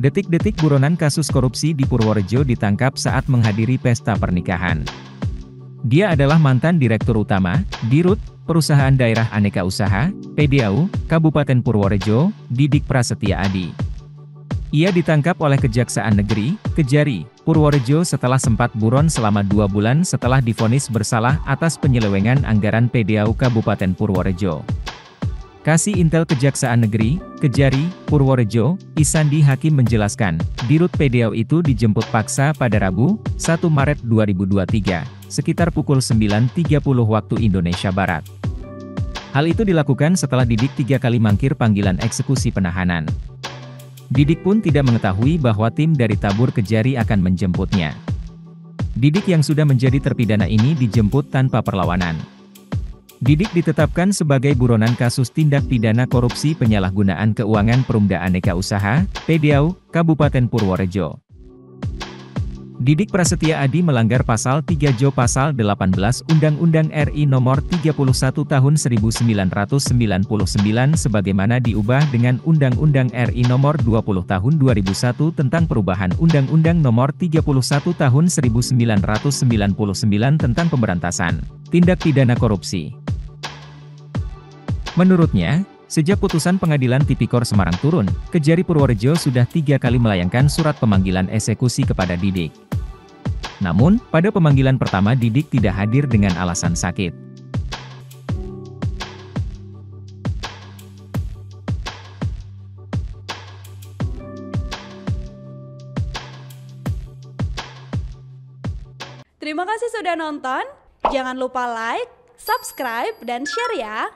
Detik-detik buronan kasus korupsi di Purworejo ditangkap saat menghadiri pesta pernikahan. Dia adalah mantan Direktur Utama, Dirut, Perusahaan Daerah Aneka Usaha, PDAU, Kabupaten Purworejo, Didik Prasetya Adi. Ia ditangkap oleh Kejaksaan Negeri, Kejari, Purworejo setelah sempat buron selama 2 bulan setelah divonis bersalah atas penyelewengan anggaran PDAU Kabupaten Purworejo. Kasih Intel Kejaksaan Negeri, Kejari, Purworejo, Isandi Hakim menjelaskan, Dirut PDAU itu dijemput paksa pada Rabu, 1 Maret 2023, sekitar pukul 9.30 waktu Indonesia Barat. Hal itu dilakukan setelah Didik 3 kali mangkir panggilan eksekusi penahanan. Didik pun tidak mengetahui bahwa tim dari tabur Kejari akan menjemputnya. Didik yang sudah menjadi terpidana ini dijemput tanpa perlawanan. Didik ditetapkan sebagai buronan kasus tindak pidana korupsi penyalahgunaan keuangan Perumda Aneka Usaha, PDAU, Kabupaten Purworejo. Didik Prasetya Adi melanggar Pasal 3 Jo Pasal 18 Undang-Undang RI Nomor 31 Tahun 1999 sebagaimana diubah dengan Undang-Undang RI Nomor 20 Tahun 2001 tentang perubahan Undang-Undang Nomor 31 Tahun 1999 tentang pemberantasan tindak pidana korupsi. Menurutnya, sejak putusan Pengadilan Tipikor Semarang turun, Kejari Purworejo sudah 3 kali melayangkan surat pemanggilan eksekusi kepada Didik. Namun, pada pemanggilan pertama Didik tidak hadir dengan alasan sakit. Terima kasih sudah nonton, jangan lupa like, subscribe, dan share ya!